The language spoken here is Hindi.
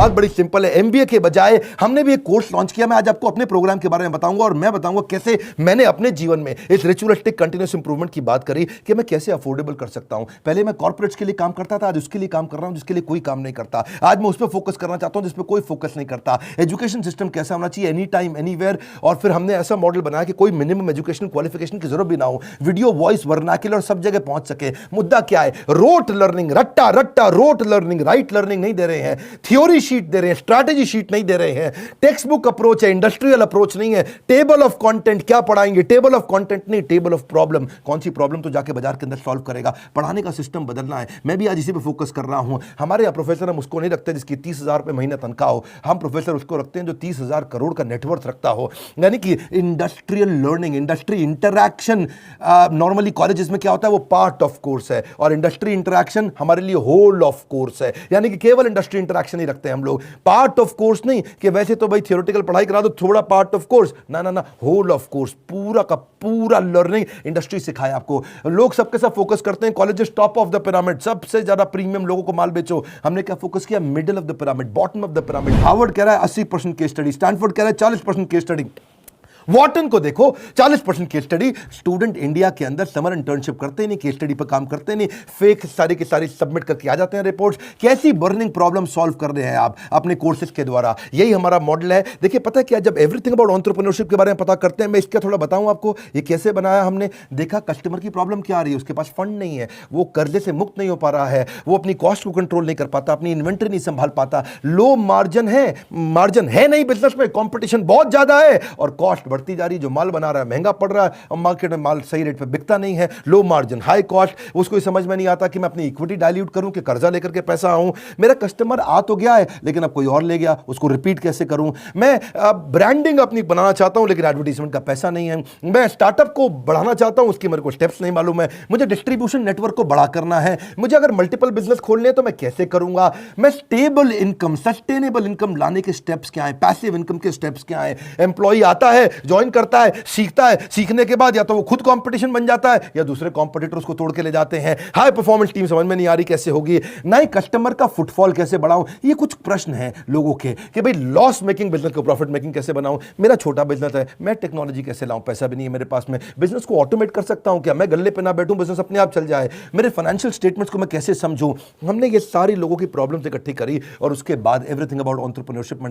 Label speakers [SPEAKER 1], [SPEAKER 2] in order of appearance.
[SPEAKER 1] बात बड़ी सिंपल है, एमबीए के बजाय हमने भी एक कोर्स लॉन्च किया। मैं आज आपको अपने प्रोग्राम के बारे में बताऊंगा और मैं बताऊंगा कैसे मैंने अपने जीवन में इस रिचुअलिस्टिक कंटिन्यूस इंप्रूवमेंट की बात करी कि मैं कैसे अफोर्डेबल कर सकता हूं। पहले मैं कॉर्पोरेट्स के लिए काम करता था, आज उसके लिए काम कर रहा हूं जिसके लिए कोई काम नहीं करता। आज मैं उस पर फोकस करना चाहता हूं जिस पर कोई फोकस नहीं करता। एजुकेशन सिस्टम कैसा होना चाहिए, एनी टाइम एनीवेयर। और फिर हमने ऐसा मॉडल बनाया कि कोई मिनिमम एजुकेशन क्वालिफिकेशन की जरूरत भी ना हो, वीडियो वॉइस वर्नाक्युलर सब जगह पहुंच सके। मुद्दा क्या है, रोट लर्निंग, रट्टा रट्टा रोट लर्निंग, राइट लर्निंग नहीं दे रहे हैं, थ्योरी शीट दे रहे हैं, स्ट्रैटेजी शीट नहीं दे रहे हैं, टेक्स्ट बुक अप्रोच है, इंडस्ट्रियल अप्रोच नहीं है। टेबल ऑफ कंटेंट क्या पढ़ाएंगे, टेबल ऑफ कंटेंट नहीं, टेबल ऑफ प्रॉब्लम। कौन सी प्रॉब्लम तो जाके बाजार के अंदर सॉल्व करेगा। पढ़ाने का सिस्टम बदलना है। मैं भी आज इसी पे फोकस कर रहा हूं। हमारे यहाँ प्रोफेसर हम उसको नहीं रखते जिसकी 30,000 रुपए महीना तनख्वाह हो, हम प्रोफेसर उसको रखते हैं जो 30,000 करोड़ का नेटवर्थ रखता हो। यानी कि industrial learning, industry interaction. Normally colleges में क्या होता है, वो पार्ट ऑफ कोर्स है, और इंडस्ट्री इंटरैक्शन हमारे लिए होल ऑफ कोर्स है। यानी कि केवल इंडस्ट्री इंटरैक्शन ही रखते हैं हम लोग, पार्ट ऑफ कोर्स नहीं कि वैसे तो भाई थियोरेटिकल पढ़ाई करा दो, थोड़ा पार्ट ऑफ कोर्स, ना ना ना, होल ऑफ कोर्स, पूरा का पूरा लर्निंग इंडस्ट्री सिखाए आपको। लोग सबके साथ फोकस करते हैं colleges top of the pyramid, सबसे ज्यादा प्रीमियम लोगों को माल बेचो। हमने क्या फोकस किया, middle of the pyramid, bottom of the pyramid. Harvard कह रहा है 80% केस स्टडी, स्टैनफोर्ड कह रहा है 40% केस स्टडी, वॉटन को देखो 40% केस स्टडी। स्टूडेंट इंडिया के अंदर समर इंटर्नशिप करते नहीं, केस स्टडी पर काम करते नहीं, फेक सारी की सारी सबमिट करके आ जाते हैं रिपोर्ट्स। कैसी बर्निंग प्रॉब्लम सॉल्व कर रहे हैं आप अपने कोर्सेज के द्वारा, यही हमारा मॉडल है। देखिए पता है क्या, जब एवरीथिंग अबाउट एंटरप्रेन्योरशिप के बारे में पता करते हैं, मैं इसका थोड़ा बताऊं आपको ये कैसे बनाया हमने। देखा कस्टमर की प्रॉब्लम क्या आ रही है, उसके पास फंड नहीं है, वो कर्जे से मुक्त नहीं हो पा रहा है, वो अपनी कॉस्ट को कंट्रोल नहीं कर पाता, अपनी इन्वेंटरी नहीं संभाल पाता, लो मार्जिन है नहीं बिजनेस में, कॉम्पिटिशन बहुत ज्यादा है और कॉस्ट बढ़ती जा रही है। जो माल बना रहा है महंगा पड़ रहा है और मार्केट में माल सही रेट पे बिकता नहीं है, लो मार्जिन हाई कॉस्ट। उसको समझ में नहीं आता कि मैं अपनी इक्विटी डाइल्यूट करूं कि कर्जा लेकर के पैसा आऊं। मेरा कस्टमर आ तो गया है लेकिन अब कोई और ले गया, उसको रिपीट कैसे करूं। मैं ब्रांडिंग अपनी बनाना चाहता हूं लेकिन एडवर्टाइजमेंट का पैसा नहीं है। मैं स्टार्टअप को बढ़ाना चाहता हूं, उसकी मेरे को स्टेप्स नहीं मालूम है। मुझे डिस्ट्रीब्यूशन नेटवर्क को बड़ा करना है, मुझे अगर मल्टीपल बिजनेस खोलने हैं तो मैं कैसे करूंगा। मैं स्टेबल इनकम, सस्टेनेबल इनकम लाने के स्टेप्स क्या है, पैसिव इनकम के स्टेप्स क्या है। एम्प्लॉय आता है, ज्वाइन करता है, सीखता है, सीखने के बाद या तो वो खुद कंपटीशन बन जाता है या दूसरे कंपटीटर उसको तोड़ के ले जाते हैं। हाई परफॉर्मेंस टीम समझ में नहीं आ रही कैसे होगी, ना ही कस्टमर का फुटफॉल कैसे बढ़ाऊं। ये कुछ प्रश्न हैं लोगों के कि भाई लॉस मेकिंग बिजनेस को प्रॉफिट मेकिंग कैसे बनाऊं। मेरा छोटा बिजनेस है, मैं टेक्नोलॉजी कैसे लाऊं, पैसा भी नहीं है मेरे पास में। बिजनेस को ऑटोमेट कर सकता हूं क्या, मैं गल्ले पे ना बैठूं, बिजनेस अपने आप चल जाए। मेरे फाइनेंशियल स्टेटमेंट्स को मैं कैसे समझूं। हमने ये सारी लोगों की प्रॉब्लम्स इकट्ठी करी और उसके बाद एवरीथिंग अबाउट एंटरप्रेन्योरशिप में